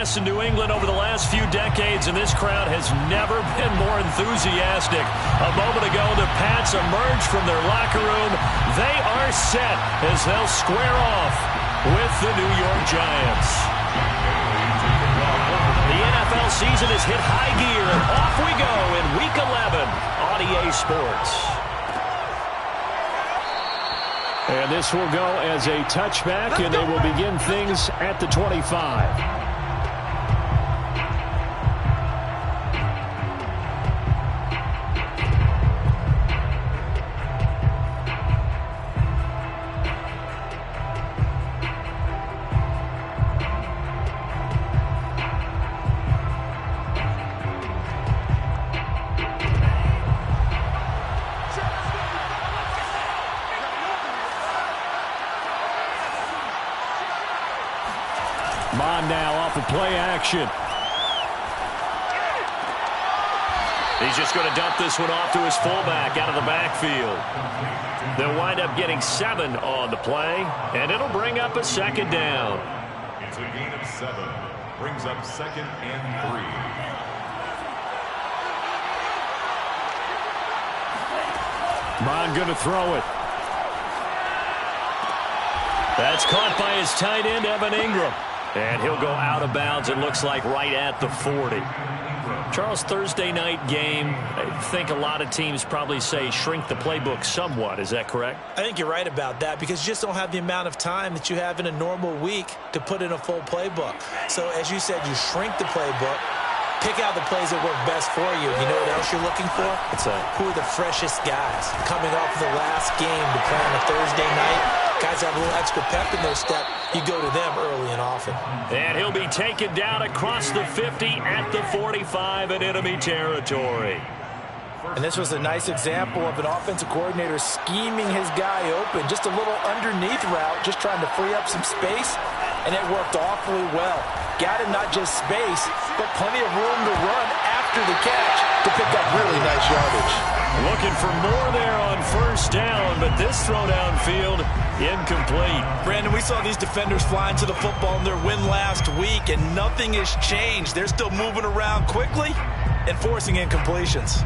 grass in New England over the last few decades, and this crowd has never been more enthusiastic. A moment ago, the Pats emerged from their locker room. They are set as they'll square off with the New York Giants. The NFL season has hit high gear, and off we go in Week 11 on EA Sports. And this will go as a touchback, and they will begin things at the 25. Mond now off of play action. He's just going to dump this one off to his fullback out of the backfield. They'll wind up getting 7 on the play, and it'll bring up a second down. It's a gain of 7. Brings up 2nd and 3. Mond going to throw it. That's caught by his tight end, Evan Ingram. And he'll go out of bounds, it looks like, right at the 40. Charles, Thursday night game, I think a lot of teams probably say shrink the playbook somewhat. Is that correct? I think you're right about that because you just don't have the amount of time that you have in a normal week to put in a full playbook. So, as you said, you shrink the playbook, pick out the plays that work best for you. You know what else you're looking for? What's that? Who are the freshest guys coming off the last game to play on a Thursday night? Guys have a little extra pep in their step. You go to them early and often. And he'll be taken down across the 50 at the 45 in enemy territory. And this was a nice example of an offensive coordinator scheming his guy open. Just a little underneath route, just trying to free up some space. And it worked awfully well. Got him not just space, but plenty of room to run after the catch to pick up really nice yardage. Looking for more there on first down, but this throw downfield incomplete. Brandon, we saw these defenders flying to the football in their win last week, and nothing has changed. They're still moving around quickly and forcing incompletions.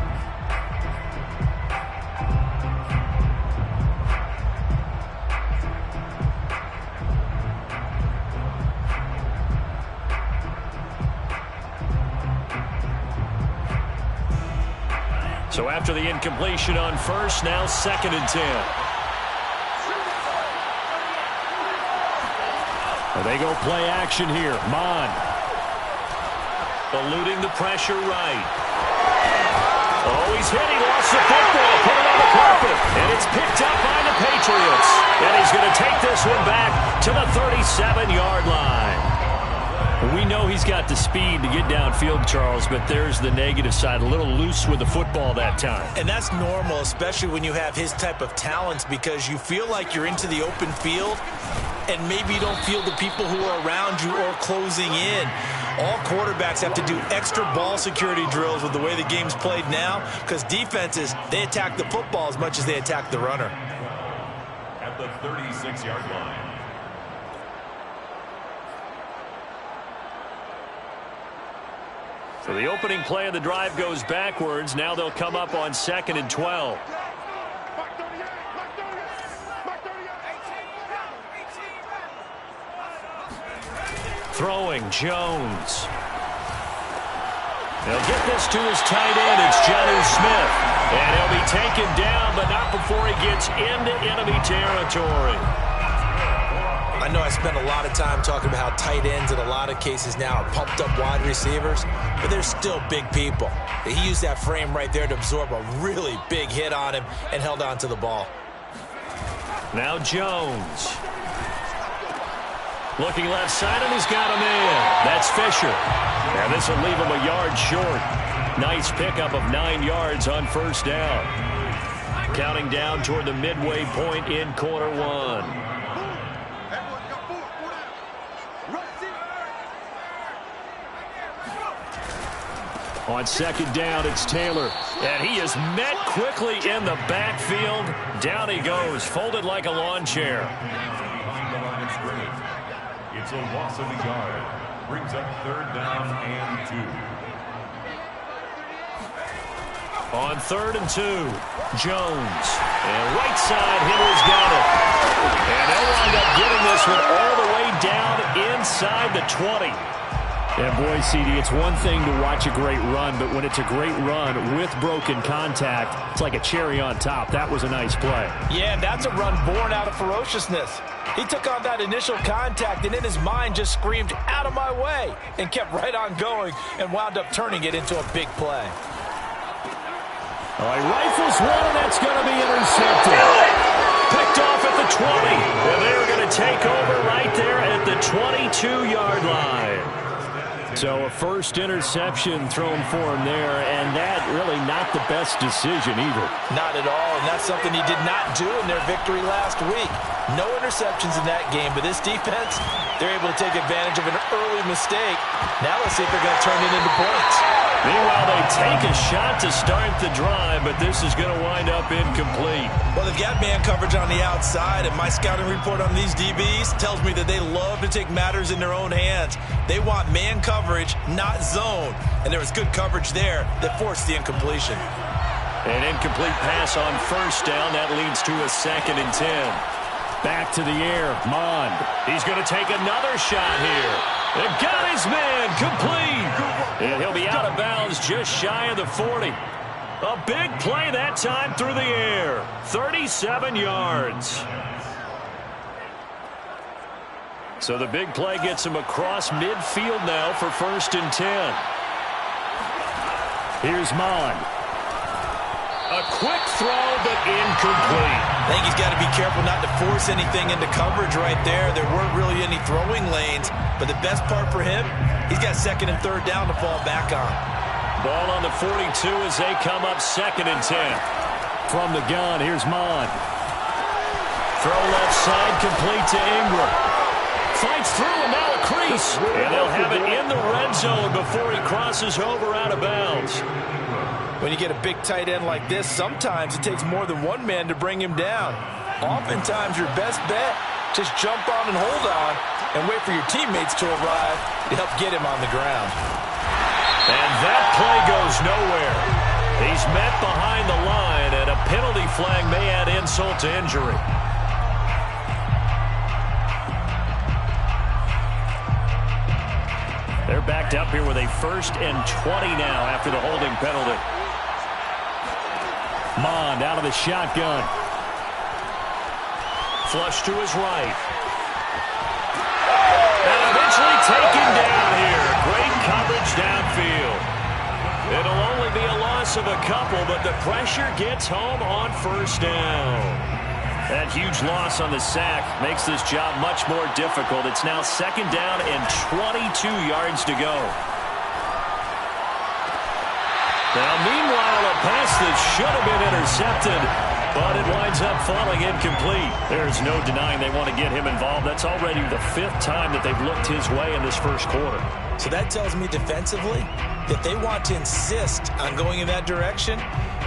So after the incompletion on first, now 2nd and 10. They go play action here. Mond. Eluding the pressure right. Oh, he's hit. He lost the football. Put it on the carpet. And it's picked up by the Patriots. And he's going to take this one back to the 37-yard line. We know he's got the speed to get downfield, Charles, but there's the negative side. A little loose with the football that time. And that's normal, especially when you have his type of talents, because you feel like you're into the open field and maybe you don't feel the people who are around you or closing in. All quarterbacks have to do extra ball security drills with the way the game's played now, because defenses, they attack the football as much as they attack the runner. At the 36-yard line. So the opening play of the drive goes backwards. Now they'll come up on 2nd and 12. Throwing, Jones. They'll get this to his tight end. It's Jonnu Smith. And he'll be taken down, but not before he gets into enemy territory. I know I spend a lot of time talking about how tight ends in a lot of cases now are pumped up wide receivers, but they're still big people. He used that frame right there to absorb a really big hit on him and held on to the ball. Now Jones. Looking left side, and he's got him in. That's Fisher. And this will leave him a yard short. Nice pickup of 9 yards on first down. Counting down toward the midway point in quarter one. On 2nd down, it's Taylor. And he is met quickly in the backfield. Down he goes, folded like a lawn chair. It's a loss of a yard. brings up 3rd down and 2. On 3rd and 2, Jones. And right side, Hitler's got it. And they'll wind up getting this one all the way down inside the 20. And boy, CD, it's one thing to watch a great run, but when it's a great run with broken contact, it's like a cherry on top. That was a nice play. Yeah, and that's a run born out of ferociousness. He took on that initial contact and in his mind just screamed, "Out of my way," and kept right on going and wound up turning it into a big play. All right, rifles one, and that's going to be intercepted. Picked off at the 20. And they're going to take over right there at the 22-yard line. So a first interception thrown for him there, and that really not the best decision either. Not at all, and that's something he did not do in their victory last week. No interceptions in that game, but this defense, they're able to take advantage of an early mistake. Now let's see if they're going to turn it into points. Meanwhile, they take a shot to start the drive, but this is going to wind up incomplete. Well, they've got man coverage on the outside, and my scouting report on these DBs tells me that they love to take matters in their own hands. They want man coverage, not zone. And there was good coverage there that forced the incompletion. An incomplete pass on 1st down. That leads to a 2nd and 10. Back to the air, Mond. He's going to take another shot here. And got his man complete. And he'll be out of bounds just shy of the 40. A big play that time through the air. 37 yards. So the big play gets him across midfield now for 1st and 10. Here's Mond. A quick throw, but incomplete. I think he's got to be careful not to force anything into coverage right there. There weren't really any throwing lanes, but the best part for him, he's got 2nd and 3rd down to fall back on. Ball on the 42 as they come up 2nd and 10. From the gun, here's Mond. Throw left side, complete to Ingram. Fights through and now a crease. And they'll have it in the red zone before he crosses over out of bounds. When you get a big tight end like this, sometimes it takes more than one man to bring him down. Oftentimes, your best bet, just jump on and hold on and wait for your teammates to arrive to help get him on the ground. And that play goes nowhere. He's met behind the line, and a penalty flag may add insult to injury. They're backed up here with a 1st and 20 now after the holding penalty. Mond out of the shotgun. Flush to his right. And eventually taken down here. Great coverage downfield. It'll only be a loss of a couple, but the pressure gets home on 1st down. That huge loss on the sack makes this job much more difficult. It's now 2nd down and 22 yards to go. Now, meanwhile, a pass that should have been intercepted, but it winds up falling incomplete. There's no denying they want to get him involved. That's already the 5th time that they've looked his way in this 1st quarter. So that tells me defensively that they want to insist on going in that direction.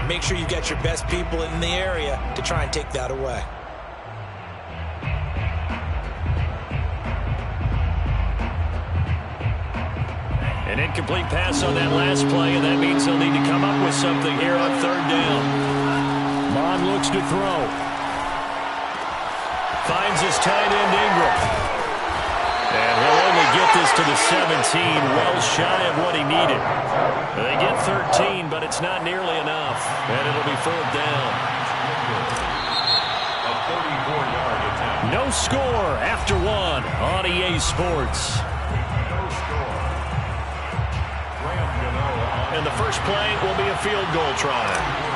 Make sure you've got your best people in the area to try and take that away. An incomplete pass on that last play, and that means they'll need to come up with something here on 3rd down. Mond looks to throw. Finds his tight end, Ingram. And he'll only get this to the 17, well shy of what he needed. They get 13, but it's not nearly enough. And it'll be 4th down. A 34-yard attempt. No score after 1 on EA Sports. And the first play will be a field goal try.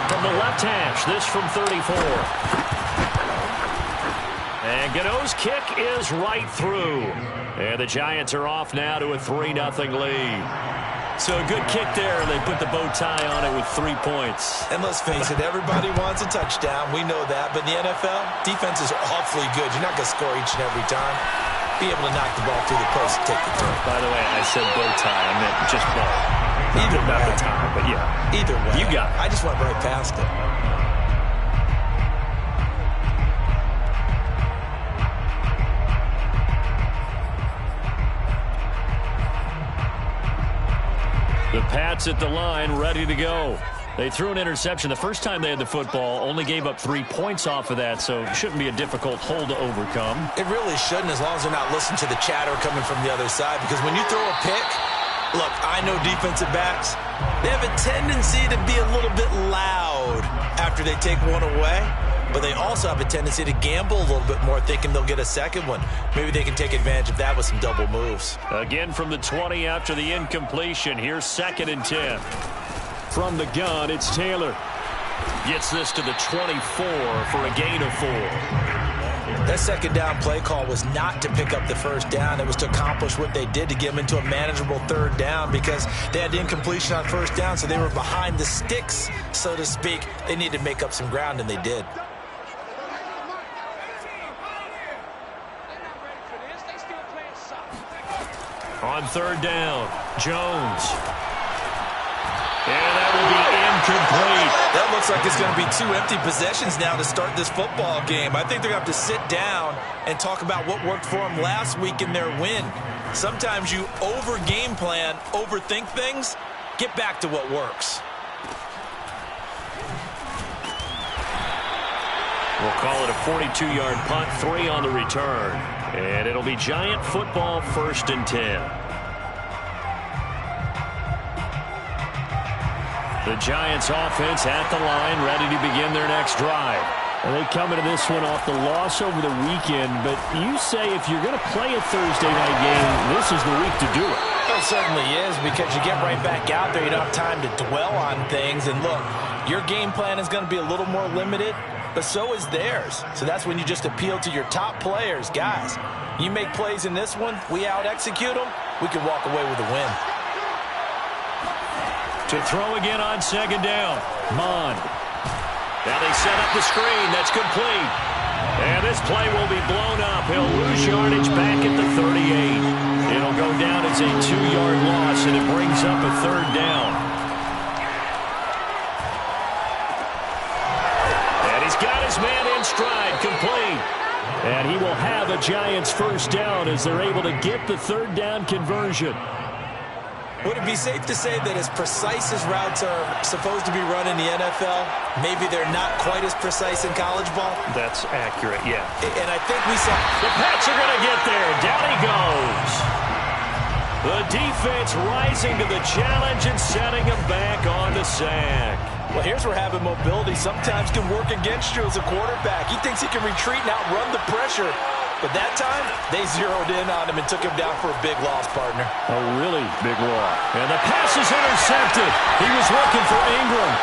From the left hash, this from 34. And Gano's kick is right through. And the Giants are off now to a 3-0 lead. So a good kick there, and they put the bow tie on it with 3 points. And let's face it, everybody wants a touchdown. We know that. But in the NFL, defense is awfully good. You're not going to score each and every time. Be able to knock the ball through the post and take the turn. By the way, I said bow tie. I meant just bow. Either Not way. the time, but yeah. Either way. You got it. I just went right past it. The Pats at the line, ready to go. They threw an interception. The first time they had the football, only gave up 3 points off of that, so it shouldn't be a difficult hole to overcome. It really shouldn't, as long as they're not listening to the chatter coming from the other side, because when you throw a pick, look, I know defensive backs, they have a tendency to be a little bit loud after they take one away, but they also have a tendency to gamble a little bit more, thinking they'll get a second one. Maybe they can take advantage of that with some double moves. Again from the 20 after the incompletion. Here's 2nd and 10. From the gun, it's Taylor. Gets this to the 24 for a gain of 4. That second down play call was not to pick up the first down. It was to accomplish what they did, to get them into a manageable 3rd down, because they had the incompletion on 1st down, so they were behind the sticks, so to speak. They needed to make up some ground, and they did. On 3rd down, Jones. And that will be incomplete. That looks like it's going to be 2 empty possessions now to start this football game. I think they're going to have to sit down and talk about what worked for them last week in their win. Sometimes you over-game plan, overthink things. Get back to what works. We'll call it a 42-yard punt, 3 on the return. And it'll be Giant football, 1st and 10. The Giants offense at the line, ready to begin their next drive. And they come into this one off the loss over the weekend, but you say if you're going to play a Thursday night game, this is the week to do it. It certainly is, because you get right back out there. You don't have time to dwell on things. And look, your game plan is going to be a little more limited, but so is theirs. So that's when you just appeal to your top players. Guys, you make plays in this one, we out-execute them, we can walk away with a win. To throw again on 2nd down, Mond. Now they set up the screen. That's complete. And this play will be blown up. He'll lose yardage back at the 38. It'll go down as a 2-yard loss, and it brings up a 3rd down. And he's got his man in stride, complete. And he will have a Giants 1st down as they're able to get the 3rd down conversion. Would it be safe to say that as precise as routes are supposed to be run in the NFL, maybe they're not quite as precise in college ball? That's accurate, yeah. And I think we saw... The Pats are going to get there. Down he goes. The defense rising to the challenge and setting him back on the sack. Well, here's where having mobility sometimes can work against you as a quarterback. He thinks he can retreat and outrun the pressure. But that time, they zeroed in on him and took him down for a big loss, partner. A really big loss. And the pass is intercepted. He was looking for Ingram.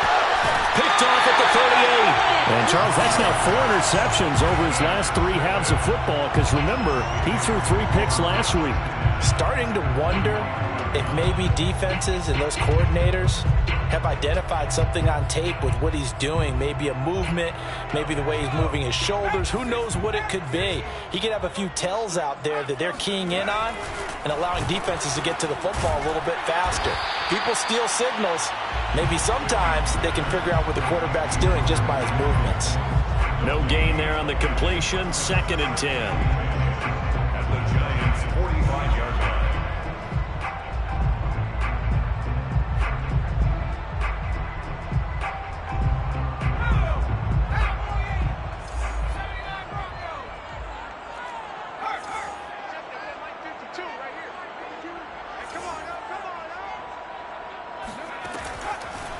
Picked off at the 38. And, Charles, that's now 4 interceptions over his last 3 halves of football, because, remember, he threw 3 picks last week. Starting to wonder if maybe defenses and those coordinators have identified something on tape with what he's doing. Maybe a movement, maybe the way he's moving his shoulders. Who knows what it could be? He could have a few tells out there that they're keying in on and allowing defenses to get to the football a little bit faster. People steal signals. Maybe sometimes they can figure out what the quarterback's doing just by his movements. No gain there on the completion. 2nd and 10. At the Giants' 45-yard line.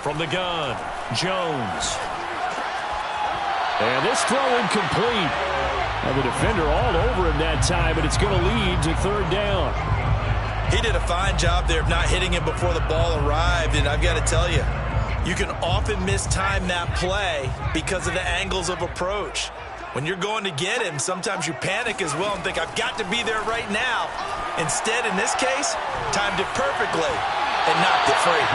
From the gun, Jones. And this throw incomplete. Now the defender all over him that time, but it's going to lead to 3rd down. He did a fine job there of not hitting him before the ball arrived, and I've got to tell you, you can often mistime that play because of the angles of approach. When you're going to get him, sometimes you panic as well and think, I've got to be there right now. Instead, in this case, timed it perfectly and knocked it free.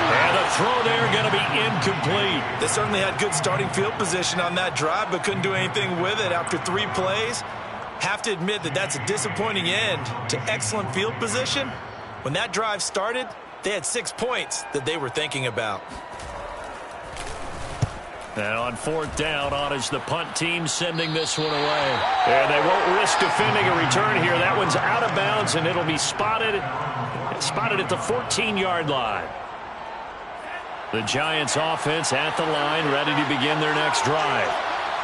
And the throw there going to be incomplete. They certainly had good starting field position on that drive, but couldn't do anything with it after 3 plays. Have to admit that that's a disappointing end to excellent field position. When that drive started, they had 6 points that they were thinking about. And on 4th down, on is the punt team sending this one away. And they won't risk defending a return here. That one's out of bounds, and it'll be spotted at the 14-yard line. The Giants offense at the line, ready to begin their next drive.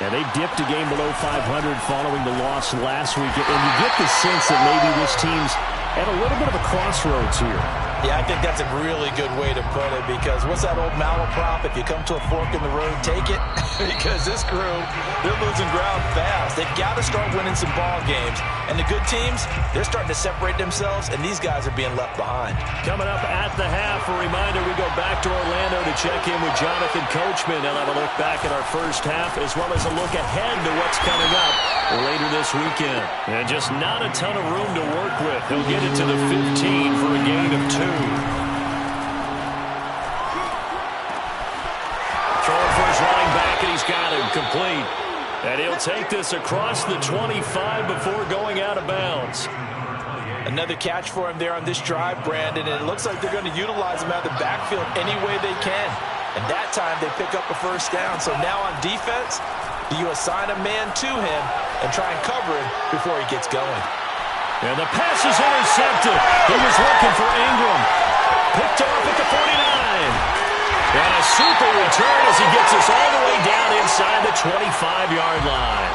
And they dipped a game below 500 following the loss last week. And you get the sense that maybe this team's at a little bit of a crossroads here. Yeah, I think that's a really good way to put it, because what's that old malaprop? If you come to a fork in the road, take it. Because this crew, they're losing ground fast. They've got to start winning some ball games. And the good teams, they're starting to separate themselves, and these guys are being left behind. Coming up at the half, a reminder, we go back to Orlando to check in with Jonathan Coachman. They'll have a look back at our first half, as well as a look ahead to what's coming up later this weekend. And just not a ton of room to work with. He'll get it to the 15 for a gain of 2. Throwing for his running back, and he's got him complete. And he'll take this across the 25 before going out of bounds. Another catch for him there on this drive, Brandon, and it looks like they're going to utilize him out of the backfield any way they can. And that time they pick up a first down. So now on defense, do you assign a man to him and try and cover him before he gets going? And the pass is intercepted. He was looking for Ingram. Picked off at the 49. And a super return as he gets us all the way down inside the 25-yard line.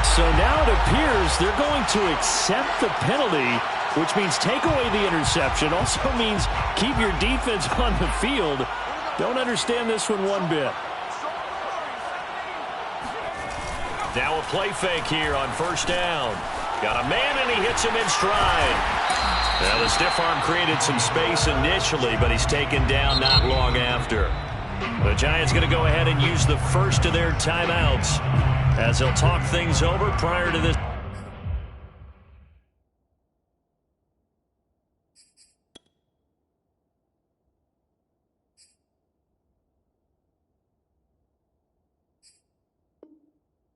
So now it appears they're going to accept the penalty, which means take away the interception. Also means keep your defense on the field. Don't understand this one bit. Now a play fake here on first down. Got a man, and he hits him in stride. Now the stiff arm created some space initially, but he's taken down not long after. The Giants going to go ahead and use the first of their timeouts as they'll talk things over prior to this.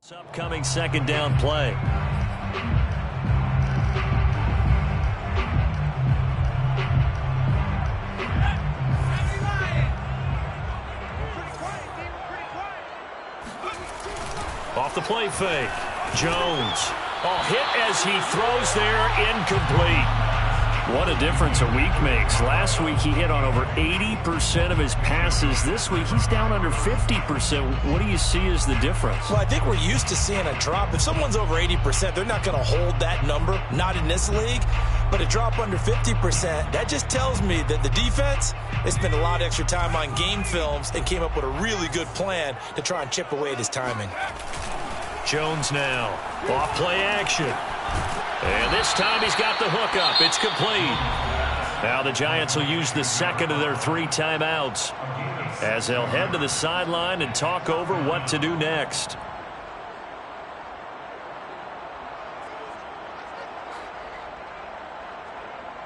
This upcoming second down play. Off the play fake. Jones. Oh, hit as he throws there, incomplete. What a difference a week makes. Last week he hit on over 80% of his passes. This week he's down under 50%. What do you see as the difference? Well, I think we're used to seeing a drop. If someone's over 80%, they're not going to hold that number, not in this league. But a drop under 50%, that just tells me that the defense, they spent a lot of extra time on game films and came up with a really good plan to try and chip away at his timing. Jones now. Off play action. And this time he's got the hook up. It's complete. Now the Giants will use the second of their 3 timeouts as they'll head to the sideline and talk over what to do next.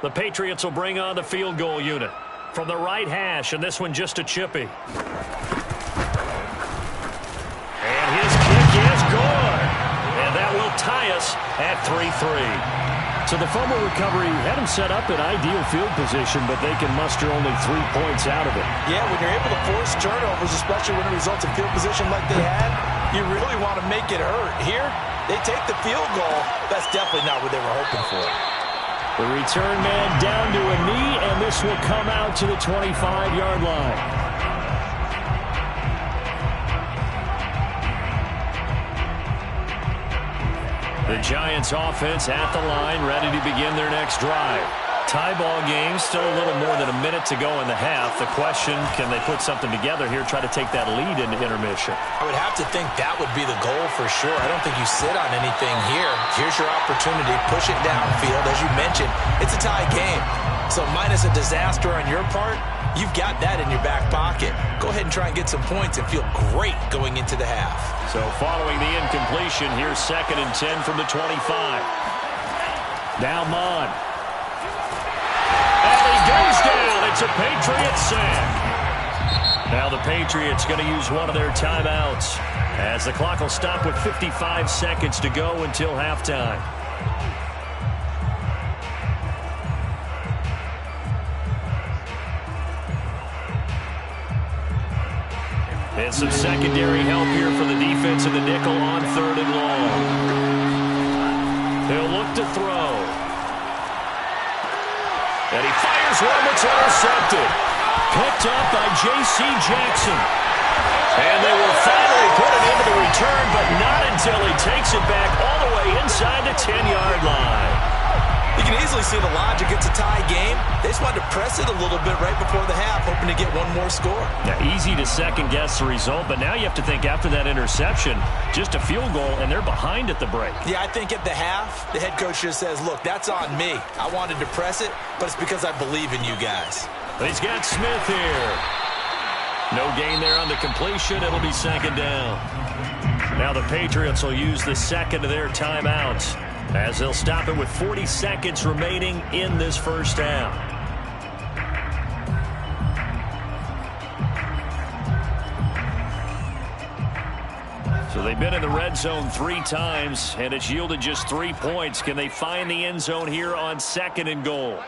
The Patriots will bring on the field goal unit from the right hash, and this one just a chippy. And his kick is good. And that will tie us at 3-3. So the fumble recovery had him set up in ideal field position, but they can muster only 3 points out of it. Yeah, when you're able to force turnovers, especially when it results in field position like they had, you really want to make it hurt. Here, they take the field goal. That's definitely not what they were hoping for. The return man down to a knee, and this will come out to the 25-yard line. The Giants offense at the line, ready to begin their next drive. Tie ball game, still a little more than a minute to go in the half. The question, can they put something together here, try to take that lead into intermission? I would have to think that would be the goal for sure. I don't think you sit on anything here. Here's your opportunity. Push it downfield. As you mentioned, it's a tie game. So minus a disaster on your part, you've got that in your back pocket. Go ahead and try and get some points and feel great going into the half. So following the incompletion, here's 2nd and 10 from the 25. Now Mond. And he goes down. It's a Patriots sack. Now the Patriots going to use one of their timeouts as the clock will stop with 55 seconds to go until halftime. And some secondary help here for the defense in the nickel on 3rd and long. He'll look to throw. And he fires one that's intercepted. Picked up by J.C. Jackson. And they will finally put it into the return, but not until he takes it back all the way inside the 10-yard line. You can easily see the logic. It's a tie game. They just wanted to press it a little bit right before the half, hoping to get one more score. Now, easy to second-guess the result, but now you have to think after that interception, just a field goal, and they're behind at the break. Yeah, I think at the half, the head coach just says, look, that's on me. I wanted to press it, but it's because I believe in you guys. He's got Smith here. No gain there on the completion. It'll be 2nd down. Now the Patriots will use the second of their timeouts, as they'll stop it with 40 seconds remaining in this first half. So they've been in the red zone 3 times, and it's yielded just 3 points. Can they find the end zone here on 2nd and goal?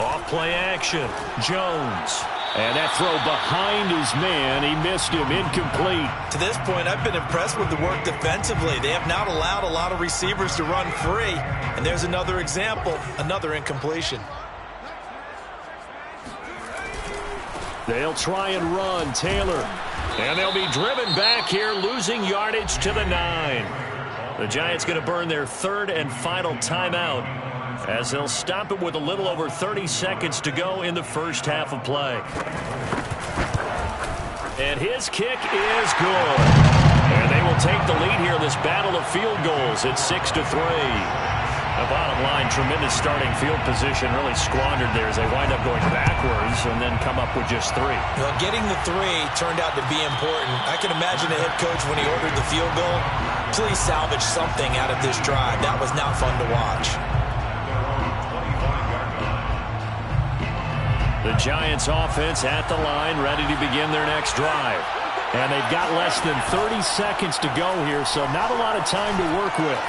Off play action. Jones. And that throw behind his man. He missed him. Incomplete. To this point, I've been impressed with the work defensively. They have not allowed a lot of receivers to run free. And there's another example, another incompletion. They'll try and run. Taylor. And they'll be driven back here, losing yardage to the 9. The Giants going to burn their 3rd and final timeout, as they'll stop it with a little over 30 seconds to go in the first half of play. And his kick is good. And they will take the lead here in this battle of field goals at 6-3. The bottom line, tremendous starting field position, really squandered there as they wind up going backwards and then come up with just 3. Well, getting the 3 turned out to be important. I can imagine the head coach when he ordered the field goal, please salvage something out of this drive. That was not fun to watch. The Giants offense at the line, ready to begin their next drive. And they've got less than 30 seconds to go here, so not a lot of time to work with.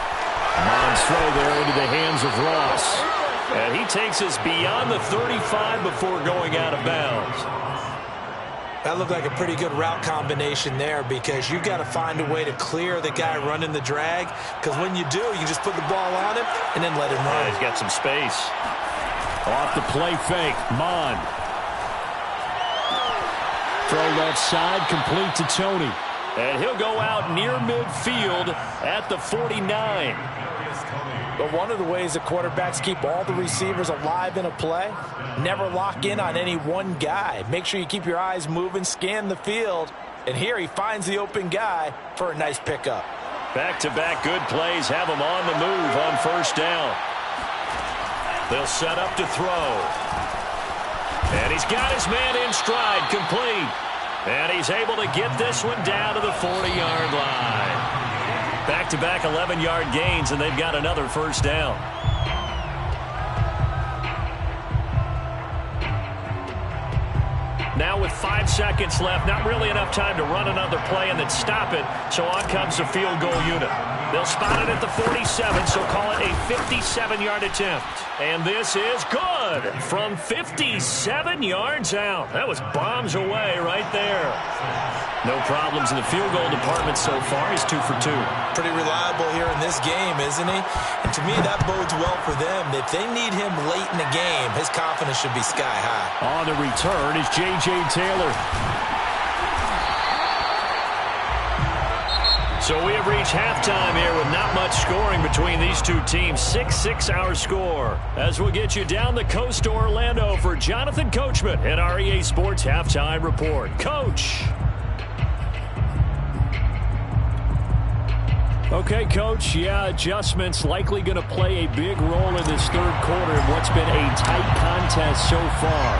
Mond's throw there into the hands of Ross. And he takes us beyond the 35 before going out of bounds. That looked like a pretty good route combination there, because you've got to find a way to clear the guy running the drag, because when you do, you just put the ball on him and then let him run. Yeah, he's got some space. Off the play fake, Mond. Throw left side, complete to Tony. And he'll go out near midfield at the 49. But one of the ways that quarterbacks keep all the receivers alive in a play, never lock in on any one guy. Make sure you keep your eyes moving, scan the field. And here he finds the open guy for a nice pickup. Back-to-back good plays have him on the move on 1st down. They'll set up to throw. And he's got his man in stride, complete. And he's able to get this one down to the 40-yard line. Back-to-back 11-yard gains, and they've got another 1st down. Now with 5 seconds left, not really enough time to run another play and then stop it, so on comes the field goal unit. They'll spot it at the 47, so call it a 57-yard attempt. And this is good from 57 yards out. That was bombs away right there. No problems in the field goal department so far. He's 2 for 2. Pretty reliable here in this game, isn't he? And to me, that bodes well for them. If they need him late in the game, his confidence should be sky high. On the return is J.J. Taylor. So we have reached halftime here with not much scoring between these two teams. 6-6 our score. As we'll get you down the coast to Orlando for Jonathan Coachman at our EA Sports Halftime Report. Coach. Okay, Coach. Yeah, adjustments likely going to play a big role in this 3rd quarter in what's been a tight contest so far.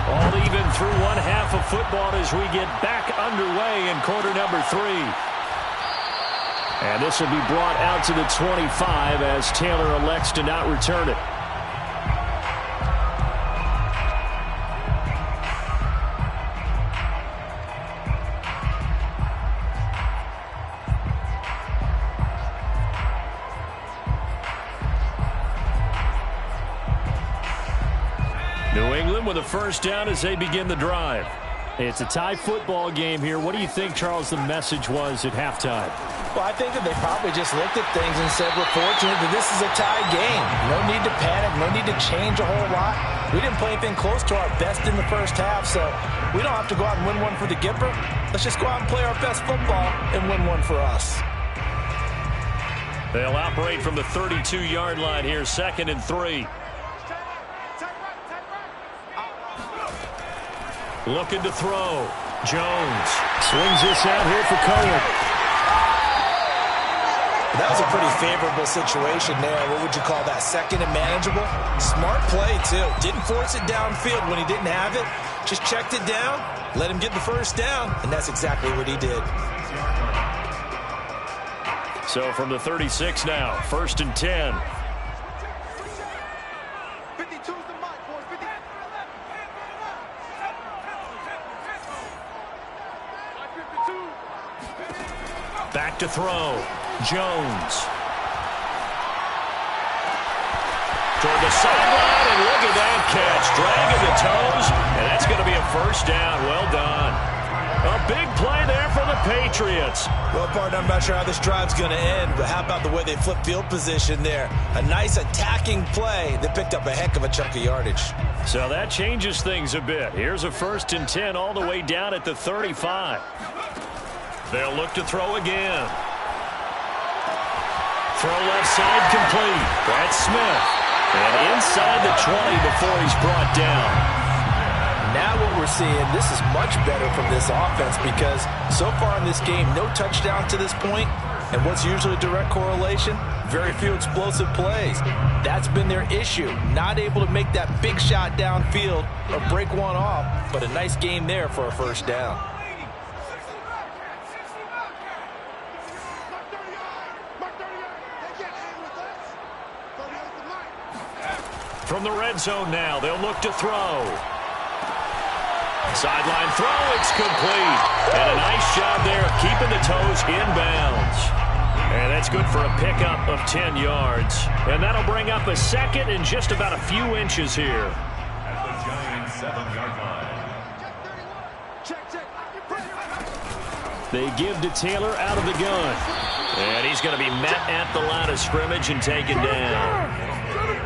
All even through one half of football as we get back underway in quarter number 3. And this will be brought out to the 25 as Taylor elects to not return it. New England with a 1st down as they begin the drive. It's a tie football game here. What do you think, Charles, the message was at halftime? Well, I think that they probably just looked at things and said, we're fortunate that this is a tie game. No need to panic, no need to change a whole lot. We didn't play anything close to our best in the first half, so we don't have to go out and win one for the Gipper. Let's just go out and play our best football and win one for us. They'll operate from the 32-yard line here, 2nd and 3. Looking to throw. Jones swings this out here for Cohen. That was a pretty favorable situation there. What would you call that? 2nd and manageable? Smart play, too. Didn't force it downfield when he didn't have it. Just checked it down, let him get the first down, and that's exactly what he did. So from the 36 now, 1st and 10. Back to throw. Jones. Toward the sideline, and look at that catch. Dragging the toes, and that's going to be a first down. Well done. A big play there for the Patriots. Well, partner, I'm not sure how this drive's going to end, but how about the way they flip field position there? A nice attacking play that picked up a heck of a chunk of yardage. So that changes things a bit. Here's a 1st and 10 all the way down at the 35. They'll look to throw again. Throw left side complete. Brad Smith. And inside the 20 before he's brought down. Now what we're seeing, this is much better from this offense because so far in this game, no touchdown to this point. And what's usually a direct correlation? Very few explosive plays. That's been their issue. Not able to make that big shot downfield or break one off, but a nice game there for a first down. From the red zone now, they'll look to throw. Sideline throw, it's complete. And a nice job there of keeping the toes inbounds. And that's good for a pickup of 10 yards. And that'll bring up a 2nd and just about a few inches here. At the Giants' 7-yard line. They give to Taylor out of the gun. And he's going to be met at the line of scrimmage and taken down.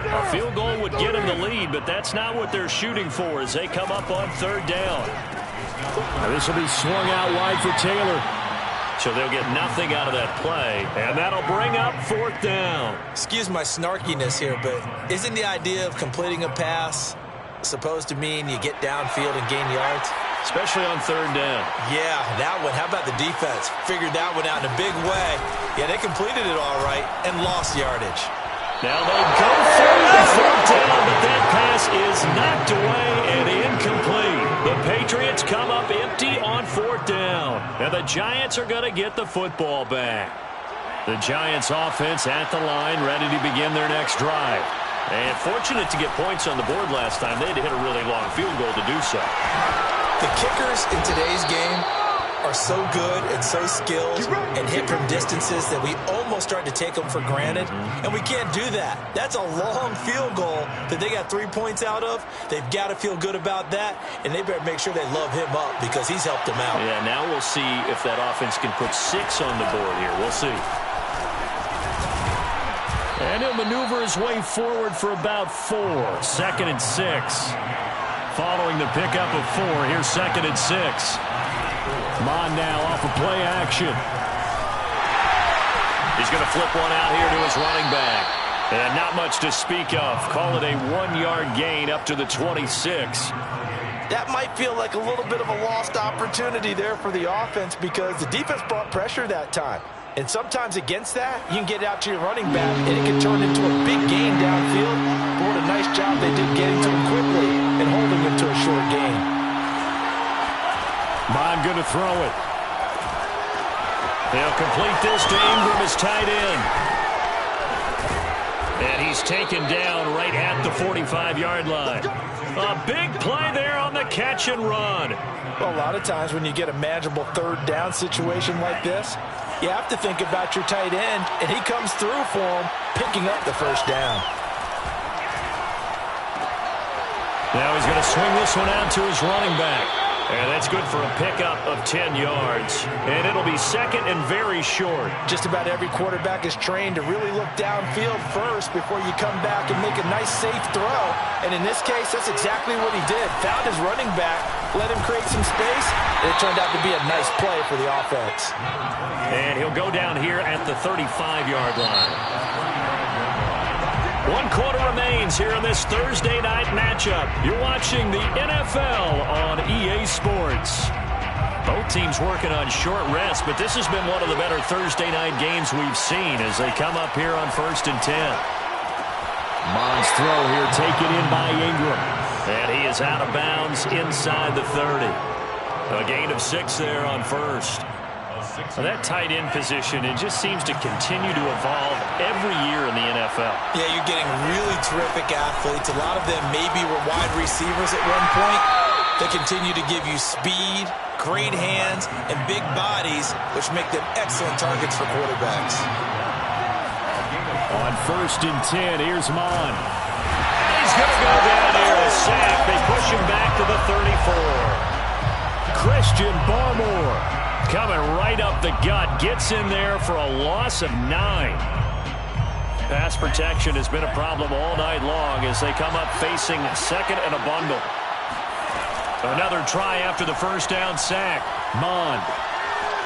A field goal would get him the lead, but that's not what they're shooting for as they come up on 3rd down. Now this will be swung out wide for Taylor. So they'll get nothing out of that play, and that'll bring up 4th down. Excuse my snarkiness here, but isn't the idea of completing a pass supposed to mean you get downfield and gain yards? Especially on 3rd down. Yeah, that one. How about the defense? Figured that one out in a big way. Yeah, they completed it all right and lost yardage. Now they go for the 4th down, but that pass is knocked away and incomplete. The Patriots come up empty on 4th down, and the Giants are going to get the football back. The Giants offense at the line, ready to begin their next drive. And fortunate to get points on the board last time. They had to hit a really long field goal to do so. The kickers in today's game are so good and so skilled and hit from distances that we almost start to take them for granted, and we can't do that. That's a long field goal that they got 3 points out of. They've got to feel good about that, and they better make sure they love him up because he's helped them out. Yeah, now we'll see if that offense can put 6 on the board here. We'll see. And he'll maneuver his way forward for about 4. 2nd and 6. Following the pickup of 4, here's 2nd and 6. Mond now off of play action. He's going to flip one out here to his running back. And not much to speak of. Call it a 1-yard gain up to the 26. That might feel like a little bit of a lost opportunity there for the offense because the defense brought pressure that time. And sometimes against that, you can get out to your running back, and it can turn into a big gain downfield. But what a nice job they did getting to him quickly and holding him to a short gain. Mond going to throw it. They'll complete this to Ingram as tight end. And he's taken down right at the 45-yard line. A big play there on the catch and run. Well, a lot of times when you get a manageable 3rd down situation like this, you have to think about your tight end, and he comes through for him, picking up the first down. Now he's going to swing this one out to his running back. And that's good for a pickup of 10 yards. And it'll be second and very short. Just about every quarterback is trained to really look downfield first before you come back and make a nice, safe throw. And in this case, that's exactly what he did. Found his running back, let him create some space, and it turned out to be a nice play for the offense. And he'll go down here at the 35-yard line. 1 quarter remains here in this Thursday night matchup. You're watching the NFL on EA Sports. Both teams working on short rest, but this has been one of the better Thursday night games we've seen as they come up here on 1st and 10. Mond's throw here taken in by Ingram. And he is out of bounds inside the 30. A gain of 6 there on first. Well, that tight end position, it just seems to continue to evolve every year in the NFL. Yeah, you're getting really terrific athletes. A lot of them maybe were wide receivers at one point. They continue to give you speed, great hands, and big bodies, which make them excellent targets for quarterbacks. On 1st and 10, here's Mond. He's going to go down here, a sack. They push him back to the 34. Christian Barmore coming right up the gut, gets in there for a loss of 9. Pass protection has been a problem all night long as they come up facing second and a bundle. Another try after the first down sack. Mond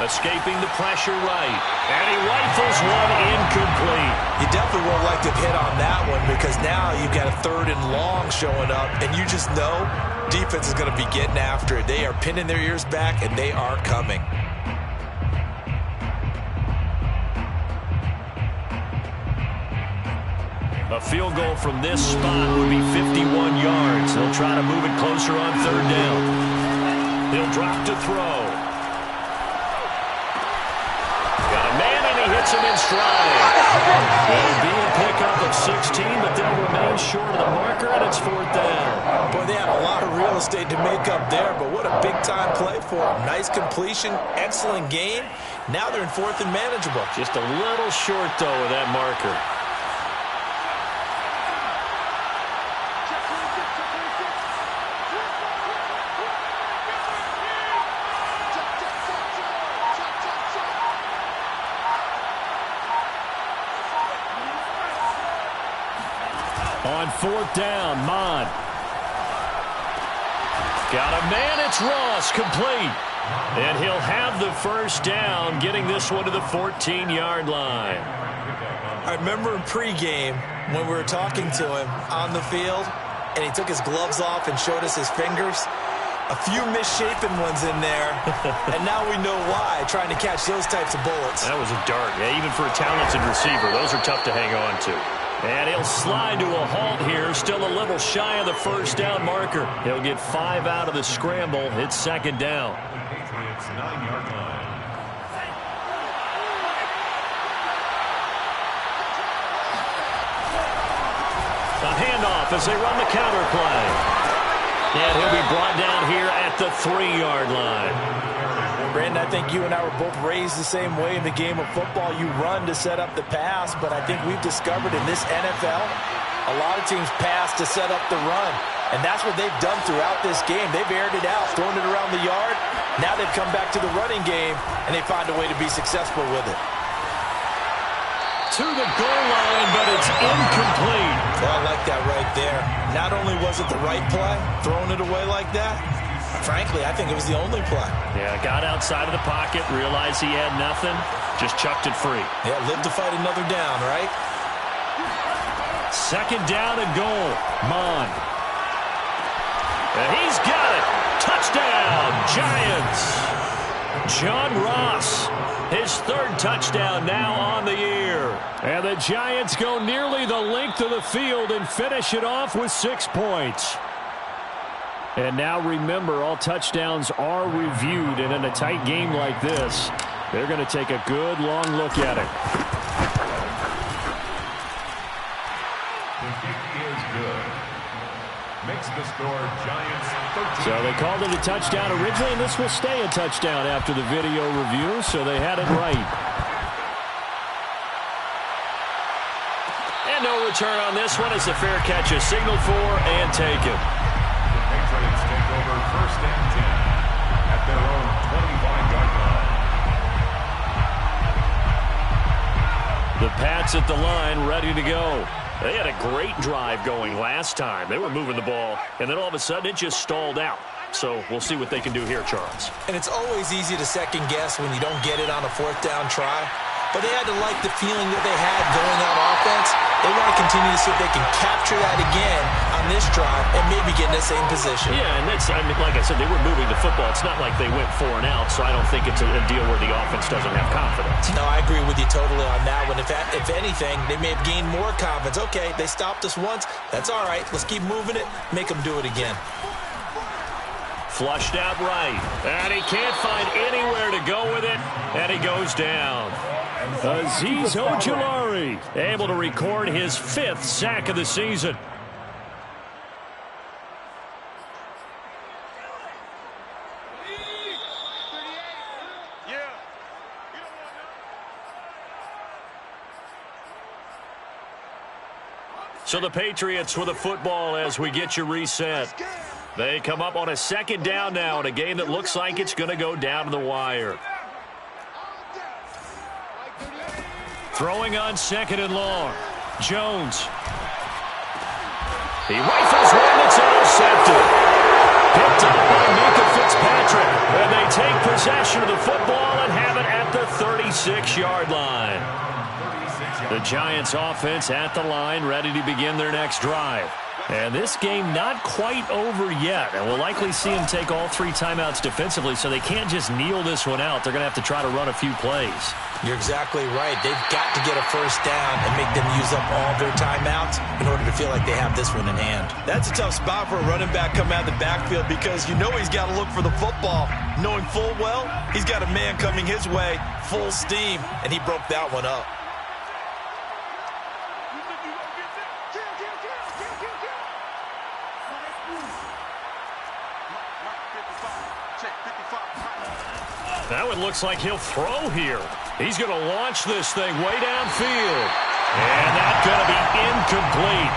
escaping the pressure right, and he rifles one incomplete. You definitely would like to hit on that one because now you've got a 3rd and long showing up, and you just know defense is going to be getting after it. They are pinning their ears back, and they are coming. A field goal from this spot would be 51 yards. They'll try to move it closer on 3rd down. He'll drop to throw. Got a man, and he hits him in stride. It'll be a pickup of 16, but they'll remain short of the marker, and it's 4th down. Boy, they had a lot of real estate to make up there, but what a big-time play for them. Nice completion, excellent game. Now they're in 4th and manageable. Just a little short, though, of that marker. On 4th down, Mond. Got a man, it's Ross, complete. And he'll have the first down, getting this one to the 14-yard line. I remember in pregame when we were talking to him on the field, and he took his gloves off and showed us his fingers. A few misshapen ones in there, and now we know why, trying to catch those types of bullets. That was a dart. Yeah, even for a talented receiver, those are tough to hang on to. And he'll slide to a halt here, still a little shy of the first down marker. He'll get 5 out of the scramble. It's 2nd down. Patriots 9-yard line. A handoff as they run the counter play. And he'll be brought down here at the 3-yard line. Brandon, I think you and I were both raised the same way in the game of football. You run to set up the pass, but I think we've discovered in this NFL, a lot of teams pass to set up the run. And that's what they've done throughout this game. They've aired it out, thrown it around the yard. Now they've come back to the running game, and they find a way to be successful with it. To the goal line, but it's incomplete. Well, I like that right there. Not only was it the right play, throwing it away like that, frankly, I think it was the only play. Yeah, got outside of the pocket, realized he had nothing, just chucked it free. Yeah, live to fight another down, right? 2nd down and goal. Mond. And he's got it. Touchdown, Giants. John Ross, his 3rd touchdown now on the year. And the Giants go nearly the length of the field and finish it off with 6 points. And now remember, all touchdowns are reviewed, and in a tight game like this, they're going to take a good long look at it. The kick is good. Makes the score Giants 13. So they called it a touchdown originally, and this will stay a touchdown after the video review, so they had it right. And no return on this one as the fair catch is signaled for and taken. Patriots take over 1st and 10. their own 25-yard line. The Pats at the line, ready to go. They had a great drive going last time. They were moving the ball, and then all of a sudden it just stalled out. So we'll see what they can do here, Charles. And it's always easy to second guess when you don't get it on a fourth down try. But they had to like the feeling that they had going on offense. They want to continue to see if they can capture that again on this drive and maybe get in the same position. Yeah, and that's, I mean, like I said, they were moving the football. It's not like they went 4 and out, so I don't think it's a deal where the offense doesn't have confidence. No, I agree with you totally on that one. If anything, they may have gained more confidence. Okay, they stopped us once. That's all right. Let's keep moving it. Make them do it again. Flushed out right, and he can't find anywhere to go with it, and he goes down. Azeez Ojulari able to record his 5th sack of the season. So the Patriots with the football as we get you reset. They come up on a 2nd down now in a game that looks like it's going to go down to the wire. Throwing on 2nd and long. Jones. He rifles one that's intercepted. Picked up by Minkah Fitzpatrick. And they take possession of the football and have it at the 36-yard line. The Giants offense at the line, ready to begin their next drive. And this game not quite over yet. And we'll likely see them take all 3 timeouts defensively, so they can't just kneel this one out. They're going to have to try to run a few plays. You're exactly right. They've got to get a first down and make them use up all their timeouts in order to feel like they have this one in hand. That's a tough spot for a running back coming out of the backfield because you know he's got to look for the football. Knowing full well, he's got a man coming his way, full steam, and he broke that one up. Now it looks like he'll throw here. He's going to launch this thing way downfield. And that's going to be incomplete.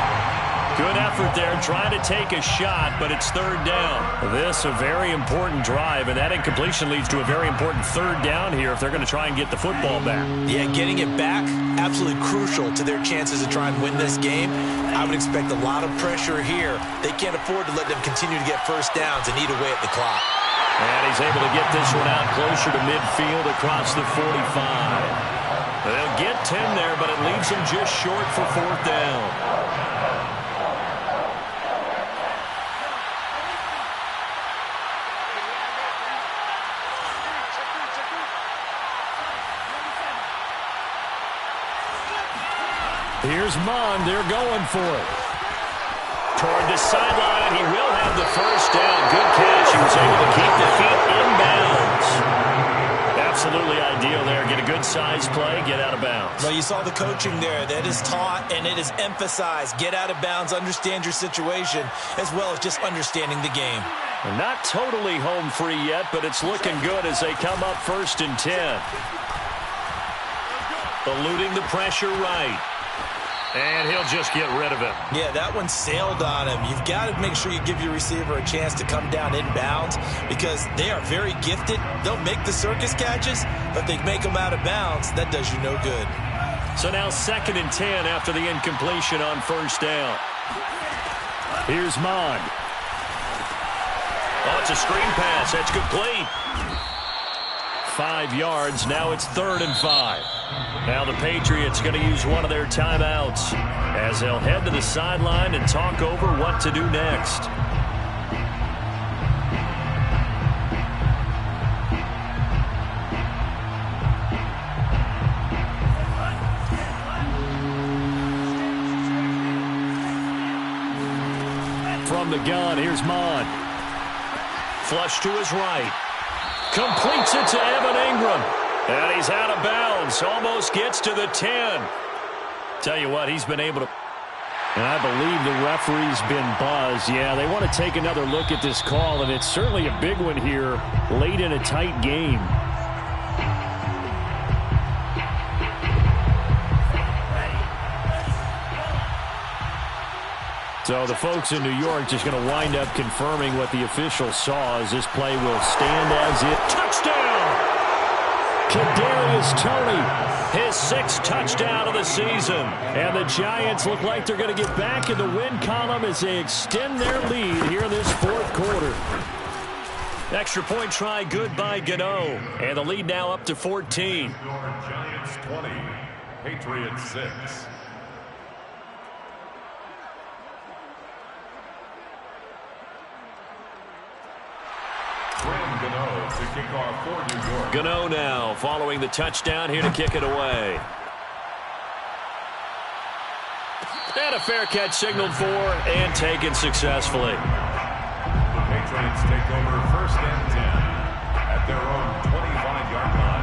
Good effort there trying to take a shot, but it's 3rd down. This a very important drive, and that incompletion leads to a very important 3rd down here if they're going to try and get the football back. Yeah, getting it back, absolutely crucial to their chances to try and win this game. I would expect a lot of pressure here. They can't afford to let them continue to get first downs and eat away at the clock. And he's able to get this one out closer to midfield across the 45. They'll get 10 there, but it leaves them just short for 4th down. Here's Mond. They're going for it. Toward the sideline, he will have the first down. Good catch. He was able to keep the feet inbounds. Absolutely ideal there. Get a good-sized play, get out of bounds. Well, you saw the coaching there. That is taught and it is emphasized. Get out of bounds, understand your situation, as well as just understanding the game. They're not totally home free yet, but it's looking good as they come up 1st and 10. Eluding the pressure right. And he'll just get rid of it. Yeah, that one sailed on him. You've got to make sure you give your receiver a chance to come down inbounds because they are very gifted. They'll make the circus catches, but they make them out of bounds. That does you no good. So now 2nd and 10 after the incompletion on 1st down. Here's Mond. Oh, it's a screen pass. That's complete. 5 yards. Now it's 3rd and 5. Now the Patriots going to use one of their timeouts as they'll head to the sideline and talk over what to do next. From the gun, here's Mond. Flush to his right. Completes it to Evan Ingram. And he's out of bounds. Almost gets to the 10. Tell you what, he's been able to... And I believe the referee's been buzzed. Yeah, they want to take another look at this call, and it's certainly a big one here late in a tight game. So the folks in New York just going to wind up confirming what the officials saw as this play will stand as it. Touchdown! Kadarius Toney, his 6th touchdown of the season. And the Giants look like they're going to get back in the win column as they extend their lead here in this 4th quarter. Extra point try good by Gano. And the lead now up to 14. Giants 20, Patriots 6. Gano to kick off for New York. Gano now following the touchdown here to kick it away. And a fair catch signaled for and taken successfully. The Patriots take over 1st and 10 at their own 25-yard line.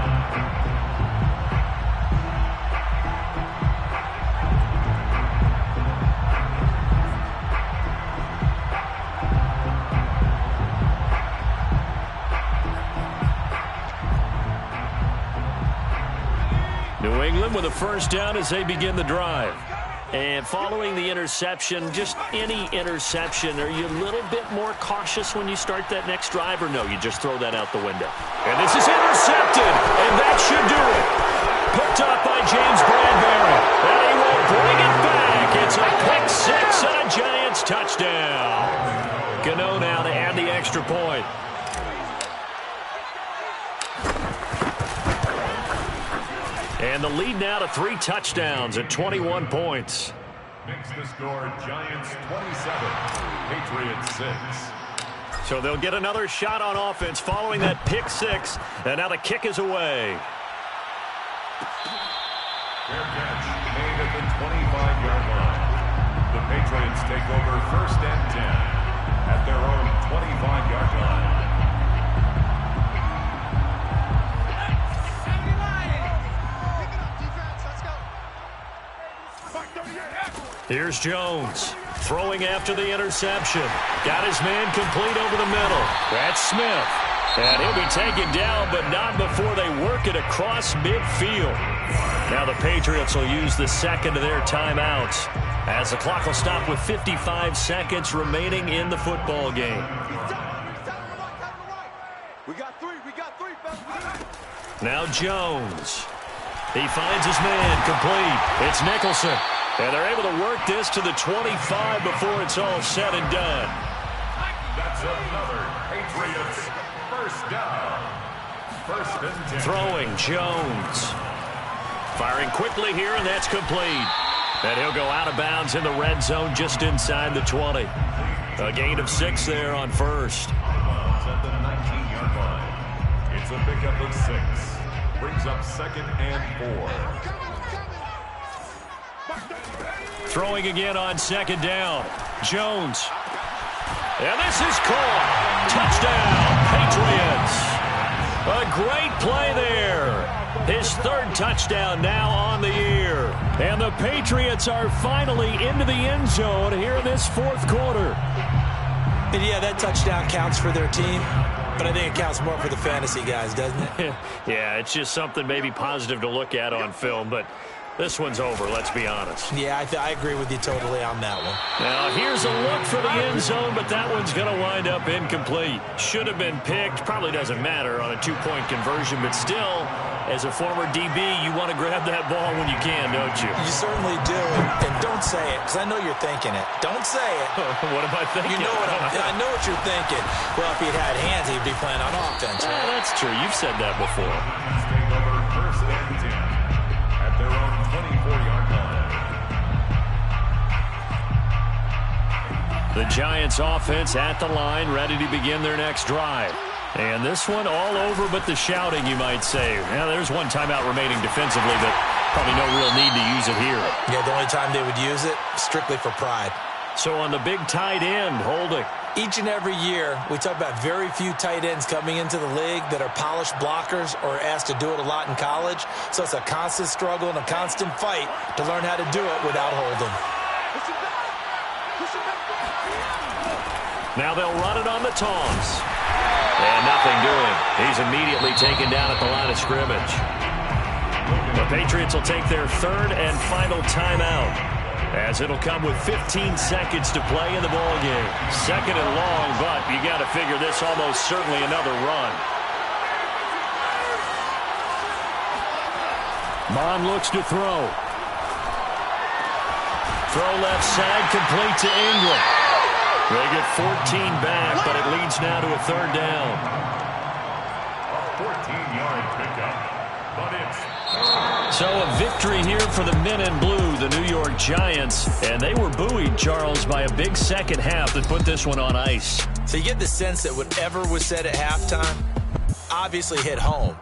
New England with a 1st down as they begin the drive. And following the interception, just any interception, are you a little bit more cautious when you start that next drive, or no, you just throw that out the window? And this is intercepted, and that should do it. Picked up by James Bradbury, and he will bring it back. It's a pick 6 and a Giants touchdown. Gano now to add the extra point. And the lead now to 3 touchdowns at 21 points. Makes the score Giants 27, Patriots 6. So they'll get another shot on offense following that pick 6. And now the kick is away. Fair catch made at the 25-yard line. The Patriots take over 1st and 10 at their own 25-yard line. Here's Jones throwing after the interception. Got his man complete over the middle. That's Smith. And he'll be taken down, but not before they work it across midfield. Now the Patriots will use the 2nd of their timeouts as the clock will stop with 55 seconds remaining in the football game. We got three, Now Jones. He finds his man complete. It's Nicholson. And they're able to work this to the 25 before it's all said and done. That's another Patriots 1st down. 1st and 10. Throwing Jones. Firing quickly here, and that's complete. And he'll go out of bounds in the red zone just inside the 20. A gain of 6 there on 1st. At the 19-yard line. It's a pickup of 6. Brings up 2nd and 4. Throwing again on 2nd down. Jones. And this is caught. Touchdown, Patriots. A great play there. His 3rd touchdown now on the year. And the Patriots are finally into the end zone here in this 4th quarter. And yeah, that touchdown counts for their team, but I think it counts more for the fantasy guys, doesn't it? Yeah, it's just something maybe positive to look at on film, but this one's over, let's be honest. Yeah, I agree with you totally on that one. Now, here's a look for the end zone, but that one's going to wind up incomplete. Should have been picked. Probably doesn't matter on a 2-point conversion, but still, as a former DB, you want to grab that ball when you can, don't you? You certainly do, and don't say it, because I know you're thinking it. Don't say it. What am I thinking? You know I know what you're thinking. Well, if he'd had hands, he'd be playing on offense, right? That's true. You've said that before. Take over 1st and 10 at their own 24-yard line. The Giants offense at the line, ready to begin their next drive. And this one all over but the shouting, you might say. Now, there's one timeout remaining defensively, but probably no real need to use it here. Yeah, the only time they would use it, strictly for pride. So on the big tight end, Holding. Each and every year, we talk about very few tight ends coming into the league that are polished blockers or asked to do it a lot in college. So it's a constant struggle and a constant fight to learn how to do it without Holding. Now they'll run it on the Toms. And nothing doing. He's immediately taken down at the line of scrimmage. The Patriots will take their 3rd and final timeout as it'll come with 15 seconds to play in the ballgame. Second and long, but you got to figure this almost certainly another run. Mond looks to throw. Throw left side, complete to Ingram. They get 14 back, but it leads now to a third down. A 14-yard pickup, but it's... So a victory here for the men in blue, the New York Giants. And they were buoyed, Charles, by a big second half that put this one on ice. So you get the sense that whatever was said at halftime obviously hit home.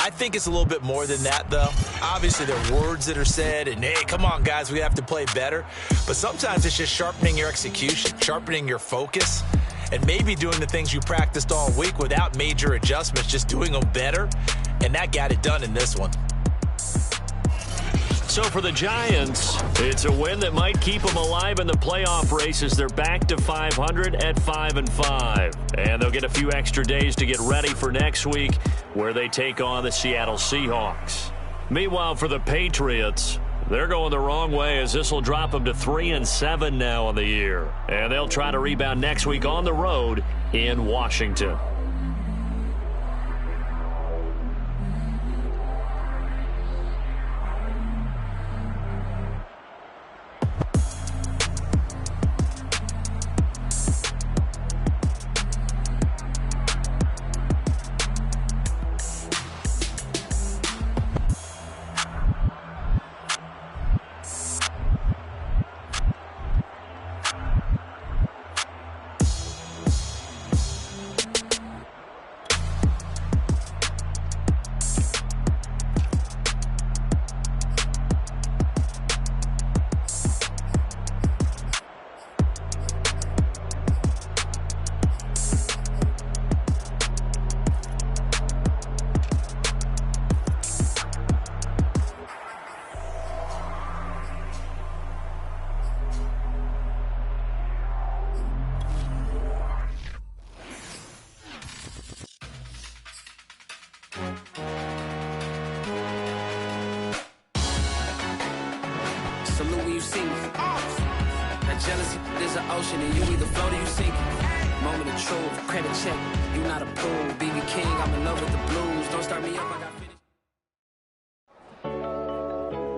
I think it's a little bit more than that, though. Obviously, there are words that are said, and, hey, come on, guys, we have to play better. But sometimes it's just sharpening your execution, sharpening your focus, and maybe doing the things you practiced all week without major adjustments, just doing them better. And that got it done in this one. So for the Giants, it's a win that might keep them alive in the playoff race as they're back to 500 at 5-5. And they'll get a few extra days to get ready for next week where they take on the Seattle Seahawks. Meanwhile, for the Patriots, they're going the wrong way as this will drop them to 3-7 now on the year. And they'll try to rebound next week on the road in Washington. Salute when you see me. That jealousy is an ocean, and you either float or you sink. Moment of truth, credit check. You not approved. BB King, I'm in love with the blues. Don't start me up, I got